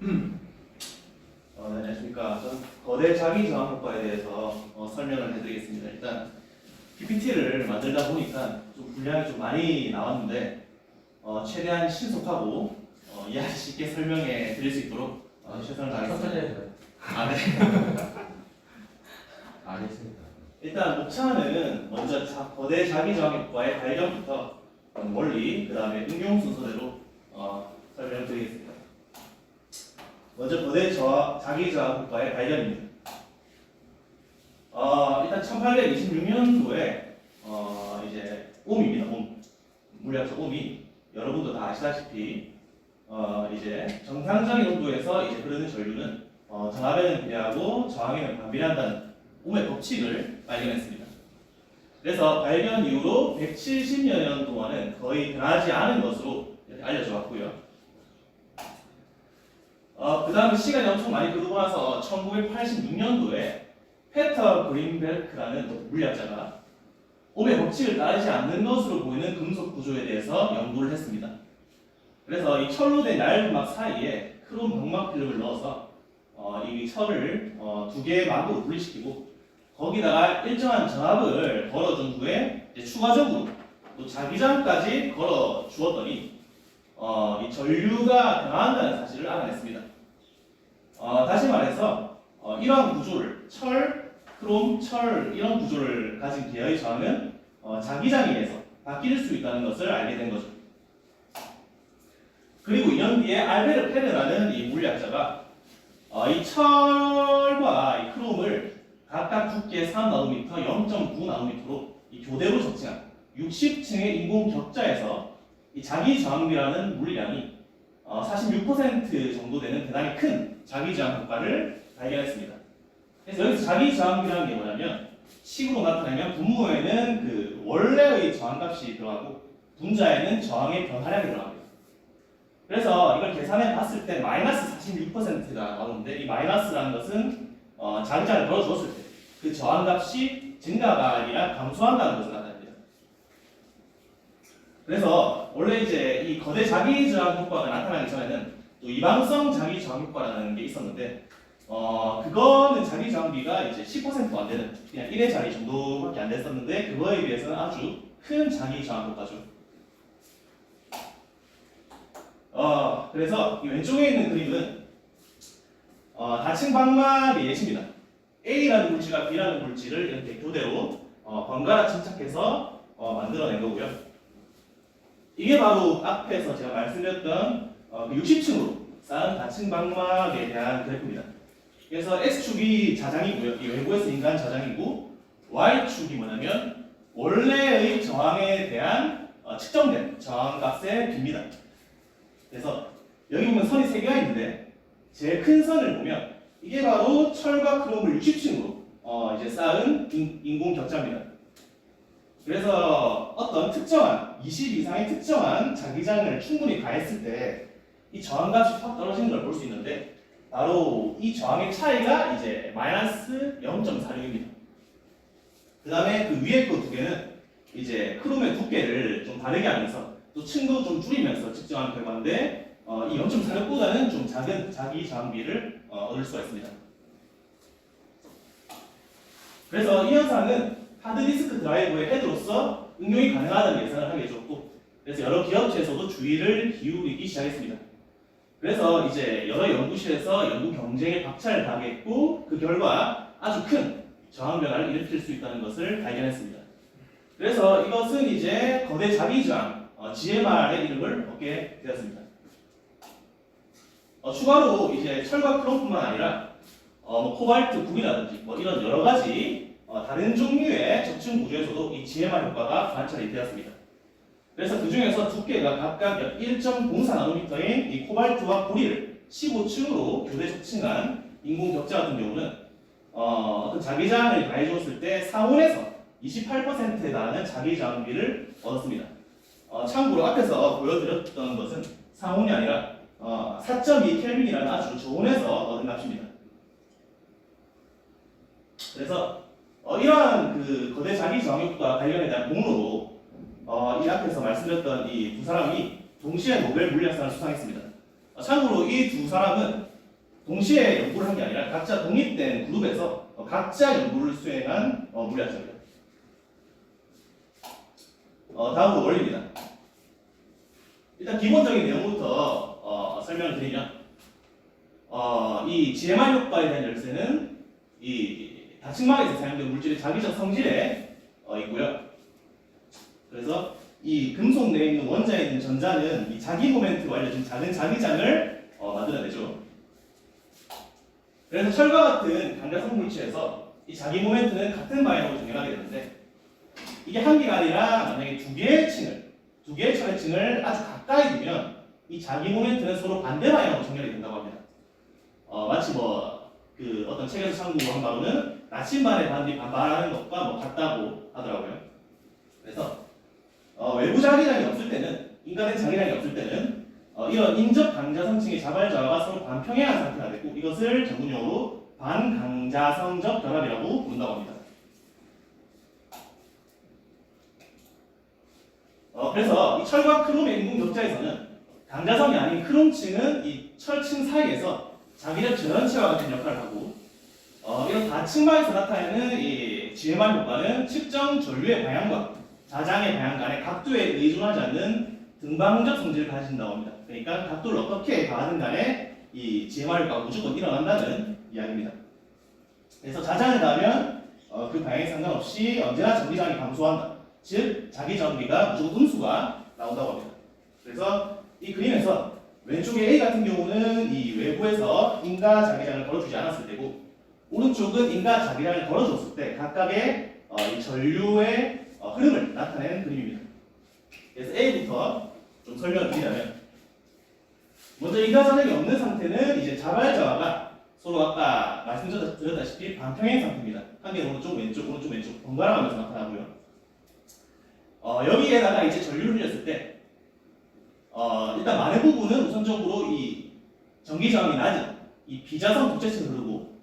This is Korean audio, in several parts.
네, 안녕하십니까. 저는 거대 자기 저항 효과에 대해서 설명을 해드리겠습니다. 일단 PPT를 만들다 보니까 좀 분량이 좀 많이 나왔는데 최대한 신속하고 이해하기 쉽게 설명해 드릴 수 있도록 최선을 다하겠습니다. 천천히 해도 돼요. 네. 알겠습니다. 일단 목차는 먼저 거대 자기 저항 효과의 발견부터 원리, 그 다음에 응용 순서대로 설명을 드리겠습니다. 먼저 거대 자기 저항 효과의 발견입니다. 일단 1826년도에 이제 옴입니다. 옴. 물리학적 옴이 여러분도 다 아시다시피 이제 정상적인 온도에서 이제 흐르는 전류는 정압에는 비례하고 저항에는 반비례한다는 옴의 법칙을 발견했습니다. 그래서 발견 이후로 170여 년 동안은 거의 변하지 않은 것으로 알려져 왔고요. 그 다음에 시간이 엄청 많이 흐르고 나서 1986년도에 페터 그린베르크라는 물리학자가 옴의 법칙을 따르지 않는 것으로 보이는 금속 구조에 대해서 연구를 했습니다. 그래서 이 철로 된 얇은 막 사이에 크롬 광막 필름을 넣어서 이 철을 두 개의 막으로 분리시키고 거기다가 일정한 전압을 걸어준 후에 이제 추가적으로 또 자기장까지 걸어 주었더니 이 전류가 변화한다는 사실을 알아냈습니다. 다시 말해서 이러한 구조를 철, 크롬, 철 이런 구조를 가진 계열의 저항은 자기장에 의해서 바뀔 수 있다는 것을 알게 된 거죠. 그리고 2년 뒤에 알베르 페르라는 이 물리학자가 이 철과 이 크롬을 각각 두께 3나노미터, 0.9나노미터로 이 교대로 적층한 60층의 인공 격자에서 이 자기 저항비라는 물량이 46% 정도 되는 대단히 큰 자기 저항 효과를 발견했습니다. 그래서 여기서 자기 저항비라는 게 뭐냐면 식으로 나타내면 분모에는 그 원래의 저항값이 들어가고 분자에는 저항의 변화량이 들어갑니다. 그래서 이걸 계산해 봤을 때 마이너스 46%가 나오는데 이 마이너스라는 것은 자기장을 걸어주었을 때 그 저항값이 증가가 아니라 감소한다는 것을 나타냅니다. 그래서 원래 이제 이 거대 자기 저항 효과가 나타나기 전에는 또 이방성 자기 저항 효과라는 게 있었는데 그거는 자기 저항비가 이제 10%도 안 되는 그냥 1회짜리 정도밖에 안 됐었는데 그거에 비해서는 아주 큰 자기 저항 효과죠. 그래서 이 왼쪽에 있는 그림은 다층 방막의 예시입니다. A라는 물질과 B라는 물질을 이렇게 교대로 번갈아 침착해서 만들어낸 거고요. 이게 바로 앞에서 제가 말씀드렸던 60층으로 쌓은 다층 방막에 대한 그래프입니다. 그래서 X축이 자장이고요. 이 외부에서 인간 자장이고 Y축이 뭐냐면 원래의 저항에 대한 측정된 저항값의 비입니다. 그래서 여기 보면 선이 3개가 있는데 제일 큰 선을 보면 이게 바로 철과 크롬을 60층으로 이제 쌓은 인공 격자입니다. 그래서 어떤 특정한 20 이상의 특정한 자기장을 충분히 가했을 때 이 저항값이 확 떨어지는 걸 볼 수 있는데 바로 이 저항의 차이가 이제 마이너스 0.46입니다. 그 다음에 그 위에 거 두 개는 이제 크롬의 두께를 좀 다르게 하면서 또 층도 좀 줄이면서 측정한 결과인데 이 0.46보다는 좀 작은 자기 저항비를 얻을 수가 있습니다. 그래서 이 현상은 하드디스크 드라이브의 헤드로서 응용이 가능하다는 예상을 하게 해줬고 그래서 여러 기업체에서도 주의를 기울이기 시작했습니다. 그래서 이제 여러 연구실에서 연구 경쟁에 박차를 가하겠고 그 결과 아주 큰 저항 변화를 일으킬 수 있다는 것을 발견했습니다. 그래서 이것은 이제 거대 자기 저항 GMR의 이름을 얻게 되었습니다. 추가로 이제 철과 크롬뿐만 아니라 코발트, 굽이라든지 이런 여러 가지 다른 종류의 적층 구조에서도 이 GMR 효과가 관찰이 되었습니다. 그래서 그 중에서 두께가 각각 1.04나노미터인 이 코발트와 구리를 15층으로 교대 적층한 인공 격자 같은 경우는 어떤 자기장을 가해주었을 때 상온에서 28%에 달하는 자기장비를 얻었습니다. 참고로 앞에서 보여드렸던 것은 상온이 아니라 4.2 켈빈이라는 아주 저온에서 얻은 값입니다. 그래서 이러한 그 거대 자기 저항 효과 발견에 대한 공로로 이 앞에서 말씀드렸던 이 두 사람이 동시에 노벨 물리학상을 수상했습니다. 참고로 이 두 사람은 동시에 연구를 한 게 아니라 각자 독립된 그룹에서 각자 연구를 수행한 물리학자입니다. 다음으로 원리입니다. 일단 기본적인 내용부터 설명을 드리면 이 GMR 효과에 대한 열쇠는 이 다층막에서 사용된 물질의 자기적 성질에 있고요. 그래서 이 금속 내에 있는 원자에 있는 전자는 이 자기 모멘트로 알려진 작은 자기장을 만들어내죠. 그래서 철과 같은 강자성 물체에서 이 자기 모멘트는 같은 방향으로 정렬하게 되는데 이게 한 개가 아니라 만약에 두 개의 철의 층을 아주 가까이 두면 이 자기 모멘트는 서로 반대 방향으로 정렬이 된다고 합니다. 마치 그 어떤 책에서 참고한 바로는 나침반의 반이 반발하는 것과 같다고 하더라고요. 그래서 외부 자기장이 없을 때는 인간의 자기장이 없을 때는 이런 인접 강자성층의 자발저하가 서로 반평행한 상태가 되고 이것을 전문용어로 반강자성적 결합이라고 부른다고 합니다. 그래서 이 철과 크롬의 인분 격자에서는 강자성이 아닌 크롬층은 이 철층 사이에서 자기적 전원체와 같은 역할을 하고 이런 다층막에서 나타내는 이 GMR 효과는 측정 전류의 방향과 자장의 방향 간의 각도에 의존하지 않는 등방적 성질을 가진다고 합니다. 그러니까 각도를 어떻게 가하든 간에 이 GMR 효과가 무조건 일어난다는 이야기입니다. 그래서 자장을 가하면 그 방향에 상관없이 언제나 전기장이 감소한다. 즉 자기 전기가 무조건 음수가 나온다고 합니다. 그래서 이 그림에서 왼쪽에 A 같은 경우는 이 외부에서 인가 자기장을 걸어주지 않았을 때고 오른쪽은 인가 자기장을 걸어줬을 때 각각의 이 전류의 흐름을 나타내는 그림입니다. 그래서 A부터 좀 설명을 드리자면 먼저 인가 자장이 없는 상태는 이제 자발저하가 서로 아까 말씀드렸다시피 반평행 상태입니다. 한 개는 오른쪽 왼쪽 번갈아가면서 나타나고요. 여기에다가 이제 전류를 흘렸을 때 일단 많은 부분은 우선적으로 이 전기 저항이 낮은 이 비자성 국제층을 흐르고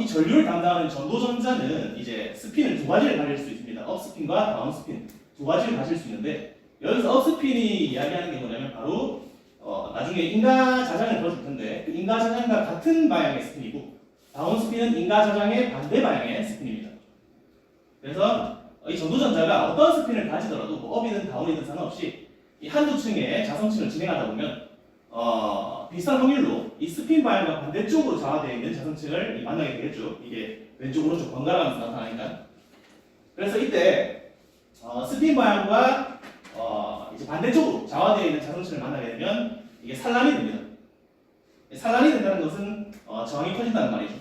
이 전류를 담당하는 전도전자는 이제 스핀을 두 가지를 가질 수 있습니다. 업스핀과 다운스핀 두 가지를 가질 수 있는데 여기서 업스핀이 이야기하는 게 뭐냐면 바로 나중에 인가 자장을 걸어줄 텐데 그 인가 자장과 같은 방향의 스핀이고 다운스핀은 인가 자장의 반대 방향의 스핀입니다. 그래서 이 전도전자가 어떤 스핀을 가지더라도 업이든 다운이든 상관없이 이 한두 층의 자성층을 진행하다 보면 비슷한 확률로 이 스핀 방향과 반대쪽으로 좌화되어 있는 자성층을 만나게 되겠죠. 이게 왼쪽 오른쪽 번갈아가면서 나타나니까. 그래서 이때 스핀 방향과 이제 반대쪽으로 좌화되어 있는 자성층을 만나게 되면 이게 산란이 됩니다. 산란이 된다는 것은 저항이 커진다는 말이죠.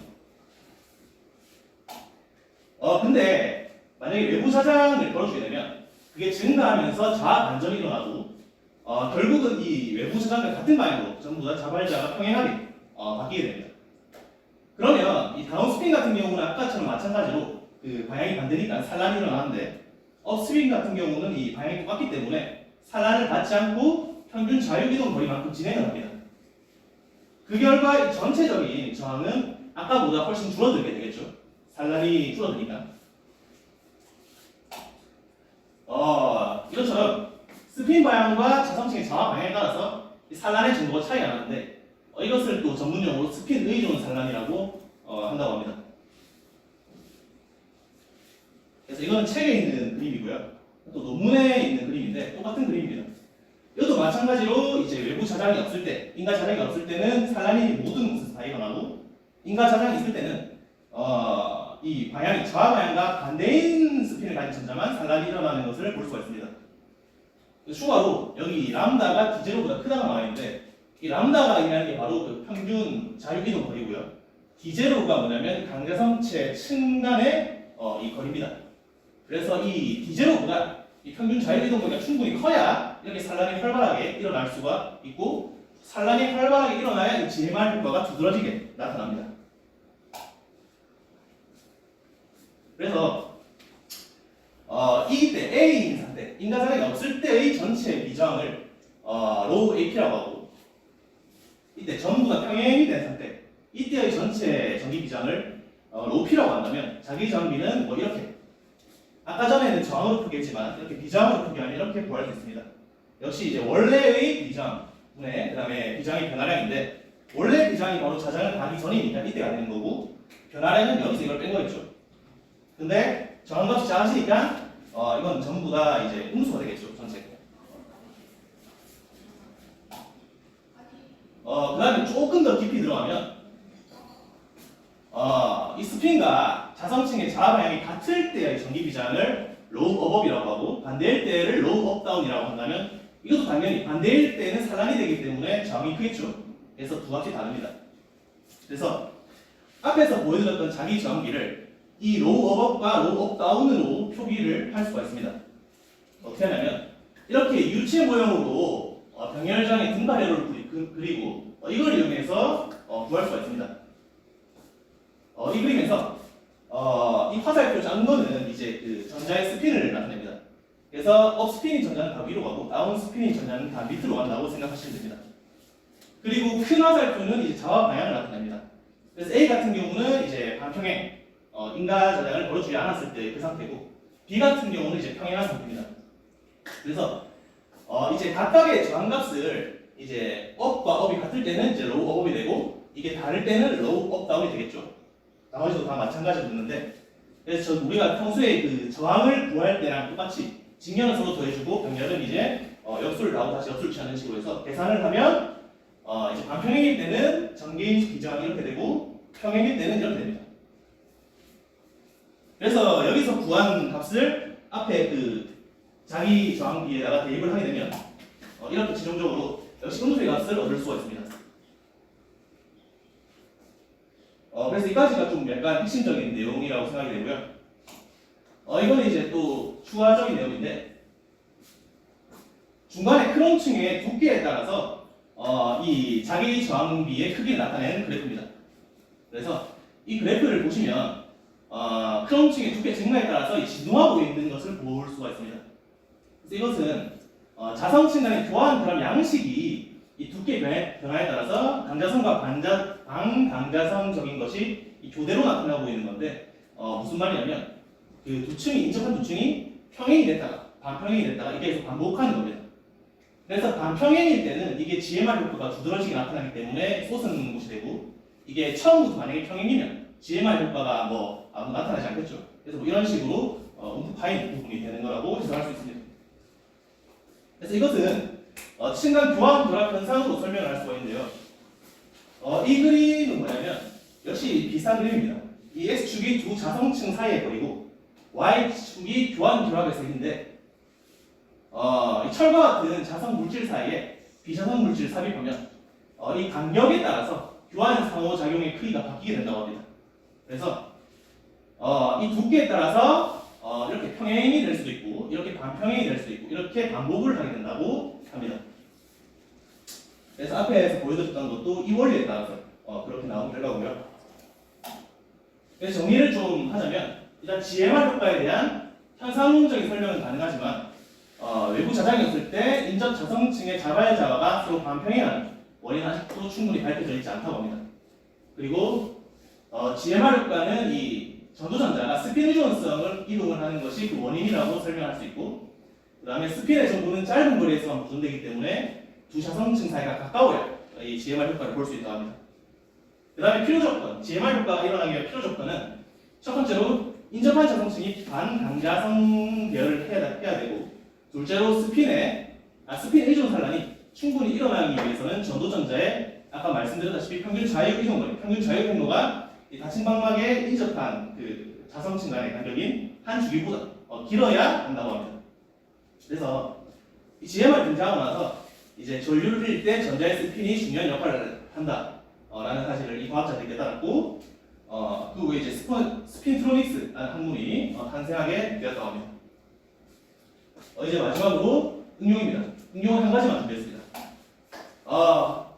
근데 만약에 외부 자장을 걸어주게 되면 그게 증가하면서 좌 반전이 일어나고 결국은 이 외부 자장과 같은 방향으로 전부 다 자발자가 평행하게 바뀌게 됩니다. 그러면 이 다운스핀 같은 경우는 아까처럼 마찬가지로 그 방향이 반대니까 산란이 일어나는데 업스핀 같은 경우는 이 방향이 똑같기 때문에 산란을 받지 않고 평균 자유이동 거리만큼 진행을 합니다. 그 결과 이 전체적인 저항은 아까보다 훨씬 줄어들게 되겠죠. 산란이 줄어드니까. 이것처럼 스핀 방향과 자성층의 좌화 방향에 따라서 산란의 정도가 차이가 나는데 이것을 또 전문용어로 스핀 의존 산란이라고 한다고 합니다. 그래서 이거는 책에 있는 그림이고요. 또 논문에 있는 그림인데 똑같은 그림입니다. 이것도 마찬가지로 이제 외부 자장이 없을 때, 인가 자장이 없을 때는 산란이 모든 곳에서 다 일어나고 인가 자장이 있을 때는 이 방향이 좌 방향과 반대인 스핀을 가진 전자만 산란이 일어나는 것을 볼 수가 있습니다. 추가로 여기 람다가 디제로보다 크다가 나와 있는데 이 람다가 의미하는 게 바로 그 평균 자유이동 거리고요. 디제로가 뭐냐면 강자성체 층간의 이 거리입니다. 그래서 이 디제로보다 이 평균 자유이동 거리가 충분히 커야 이렇게 산란이 활발하게 일어날 수가 있고 산란이 활발하게 일어나야 이 GMR 효과가 두드러지게 나타납니다. 그래서 이때 A인 상태, 인가자장이 없을 때의 전체 비저항을 로우 AP라고 하고 이때 전부 다 평행이 된 상태, 이때의 전체 전기 비저항을 로우 P라고 한다면 자기 저항비는 뭐 이렇게 아까 전에는 저항으로 풀겠지만 이렇게 비저항으로 풀게 하면 이렇게 구할 수 있습니다. 역시 이제 원래의 비저항, 분의 그다음에 비장의 변화량인데 원래 비장이 바로 자장을 가기 전이니까 이때가 되는 거고 변화량은 여기서 이걸 뺀 거겠죠. 근데 저항값이 작아지니까 이건 전부 다 이제 음수가 되겠죠 전체. 그다음에 조금 더 깊이 들어가면 이 스핀과 자성층의 자아 방향이 같을 때의 전기 비장을 로우 업업이라고 하고 반대일 때를 로우 업다운이라고 한다면 이것도 당연히 반대일 때는 산란이 되기 때문에 저항이 크겠죠. 그래서 두 값이 다릅니다. 그래서 앞에서 보여드렸던 자기 저항비를 이 로우 업업과 로우 업다운으로 표기를 할 수가 있습니다. 어떻게 하냐면 이렇게 유체 모형으로 병렬장의 등가래로를 그리고 이걸 이용해서 구할 수가 있습니다. 이 그림에서 이 화살표 작은 거는 이제 그 전자의 스핀을 나타냅니다. 그래서 업 스핀이 전자는 다 위로 가고 다운 스핀이 전자는 다 밑으로 간다고 생각하시면 됩니다. 그리고 큰 화살표는 이제 자화 방향을 나타냅니다. 그래서 A 같은 경우는 이제 반평행 인가 저장을 걸어주지 않았을 때 그 상태고 B 같은 경우는 이제 평행한 상태입니다. 그래서 이제 각각의 저항값을 이제 업과 업이 같을 때는 이제 로우 업업이 되고 이게 다를 때는 로우 업다운이 되겠죠. 나머지도 다 마찬가지로 듣는데 그래서 우리가 평소에 그 저항을 구할 때랑 똑같이 직면은 서로 더해주고 병렬은 이제 역수를 나오고 다시 역수를 취하는 식으로 해서 계산을 하면 이제 반평행일 때는 전개인 비저항이 이렇게 되고 평행일 때는 이렇게 됩니다. 그래서 여기서 구한 값을 앞에 그 자기 저항비에다가 대입을 하게 되면 이렇게 최종적으로 역시 음수의 값을 얻을 수가 있습니다. 그래서 이까지가 좀 약간 핵심적인 내용이라고 생각이 되고요. 이거는 이제 또 추가적인 내용인데 중간에 크롬층의 두께에 따라서 이 자기 저항비의 크기를 나타내는 그래프입니다. 그래서 이 그래프를 보시면 크롬층의 두께 증가에 따라서 이 진동하고 있는 것을 볼 수가 있습니다. 그래서 이것은 자성층 간의 교환 그람 양식이 이 두께 변화에 따라서 강자성과 방강자성적인 것이 이 교대로 나타나고 있는 건데 무슨 말이냐면 그 두 층이 인접한 두 층이 평행이 됐다가 반평행이 됐다가 이게 계속 반복하는 겁니다. 그래서 반평행일 때는 이게 GMR 효과가 두드러지게 나타나기 때문에 솟은 곳이 되고 이게 처음부터 만약에 평행이면 GMR 효과가 아무 나타나지 않겠죠. 그래서 이런 식으로 움푹 파인 부분이 되는 거라고 해석할 수 있습니다. 그래서 이것은 층간 교환 결합 현상으로 설명을 할 수가 있는데요. 이 그림은 뭐냐면 역시 비슷한 그림입니다. 이 X축이 두 자성층 사이의 거리고 Y축이 교환 결합의 색인데 이 철과 같은 자성 물질 사이에 비자성 물질 삽입하면 이 간격에 따라서 교환 상호작용의 크기가 바뀌게 된다고 합니다. 그래서 이 두께에 따라서 이렇게 평행이 될 수도 있고 이렇게 반평행이 될 수도 있고 이렇게 반복을 하게 된다고 합니다. 그래서 앞에서 보여드렸던 것도 이 원리에 따라서 그렇게 나온 결과고요. 그래서 정리를 좀 하자면 일단 GMR 효과에 대한 현상론적인 설명은 가능하지만 외부 자장이 없을 때 인접 자성층의 자발자와가 서로 반평행하는 원인은 아직도 충분히 밝혀져 있지 않다고 합니다. 그리고 GMR 효과는 이 전도전자가 스핀 의존성을 이동을 하는 것이 그 원인이라고 설명할 수 있고 그 다음에 스핀의 전구는 짧은 거리에서만 보존되기 때문에 두 자성층 사이가 가까워야 이 GMR 효과를 볼 수 있다고 합니다. 그 다음에 필요 조건, GMR 효과가 일어나기 위한 필요 조건은 첫 번째로 인접한 자성층이 반강자성 계열을 해야 되고 둘째로 스핀 의존 산란이 충분히 일어나기 위해서는 전도전자의 아까 말씀드렸다시피 평균 자유 이동거리, 평균 자유 경로가 이 닫힌 방막에 인접한 그 자성층 간의 간격인 한 주기보다 길어야 한다고 합니다. 그래서 이 GMR 등장하고 나서 이제 전류를 흘릴 때 전자의 스핀이 중요한 역할을 한다라는 사실을 이 과학자들이 깨달았고 그 후에 이제 스핀트로닉스라는 학문이 탄생하게 되었다고 합니다. 이제 마지막으로 응용입니다. 응용은 한 가지만 준비했습니다.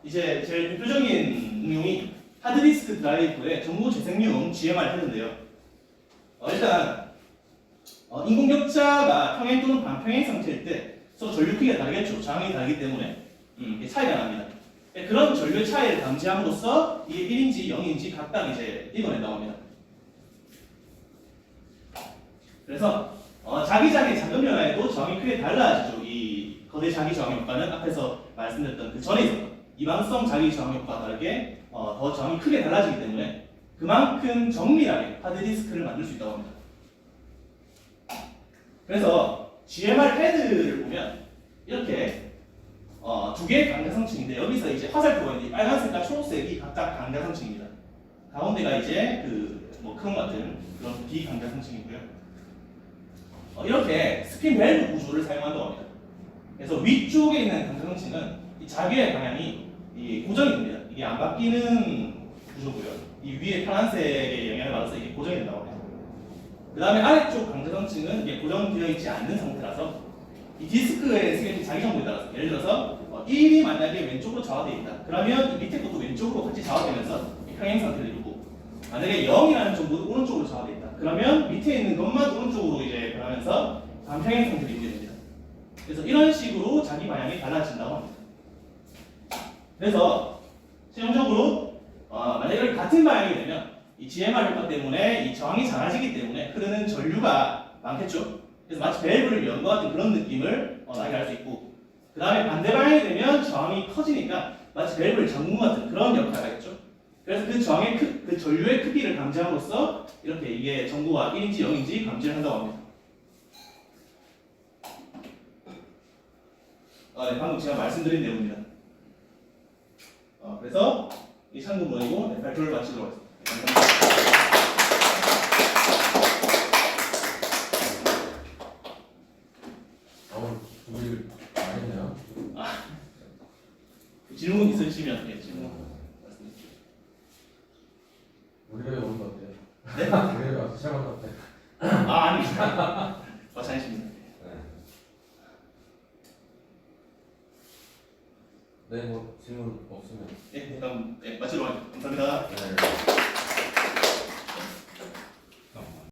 이제 제일 대표적인 응용이 하드디스크 드라이브의 전구 재생용 GMR 헤드인데요. 일단 인공격자가 평행 또는 반평행 상태일 때 서로 전류 크기가 다르겠죠. 저항이 다르기 때문에 차이가 납니다. 그런 전류 차이를 감지함으로써 이게 1인지 0인지 각각 이제 읽어낸다고 합니다. 그래서 자기장의 작은 변화에도 저항이 크게 달라지죠. 이 거대 자기 저항 효과는 앞에서 말씀드렸던 그 전에 있었던 이방성 자기 저항 효과와 다르게 더 저항이 크게 달라지기 때문에 그만큼 정밀하게 하드디스크를 만들 수 있다고 합니다. 그래서 GMR 패드를 보면 이렇게 두 개의 강자성층인데 여기서 이제 화살표가 있는데 빨간색과 초록색이 각각 강자성층입니다. 가운데가 이제 뭐 크롬 같은 그런 비강자성층이고요. 이렇게 스핀 밸브 구조를 사용한다고 합니다. 그래서 위쪽에 있는 강자성층은 이 자기의 방향이 고정이 됩니다. 이게 안 바뀌는 구조고요. 이 위에 파란색의 영향을 받아서 이게 고정이 된다고 합니다. 그 다음에 아래쪽 강자성층은 이게 고정되어 있지 않는 상태라서 이 디스크의 스케일이 자기 정보에 따라서 예를 들어서 1이 만약에 왼쪽으로 좌화되어 있다. 그러면 이 밑에 것도 왼쪽으로 같이 좌화되면서 평행 상태를 이루고 만약에 0이라는 정보도 오른쪽으로 좌화되어 있다. 그러면 밑에 있는 것만 오른쪽으로 이제 변하면서 반평행 상태를 이루게 됩니다. 그래서 이런 식으로 자기 방향이 달라진다고 합니다. 그래서 최종적으로 만약에 같은 방향이 되면 이 GMR 효과 때문에 이 저항이 작아지기 때문에 흐르는 전류가 많겠죠. 그래서 마치 밸브를 연 것 같은 그런 느낌을 나게 할 수 있고, 그 다음에 반대 방향이 되면 저항이 커지니까 마치 밸브를 잠근 것 같은 그런 역할을 하겠죠. 그래서 그 저항의 그 전류의 크기를 감지함으로써 이렇게 이게 전구가 1인지 0인지 감지를 한다고 합니다. 네, 방금 제가 말씀드린 내용입니다. 그래서 이 참고문이고 발표를 마치도록 하겠습니다. 감사합니다. 우리 아니네요. 질문 있으시면 질문 말씀해주세요. 우리가 오는 거 어때요? 네? 우리가 시작한 거 어때? 아닙니다. 마찬가지입니다. 네, 뭐 질문 없으면. 네, 그럼 마치도록 하겠습니다. 감사합니다. 네.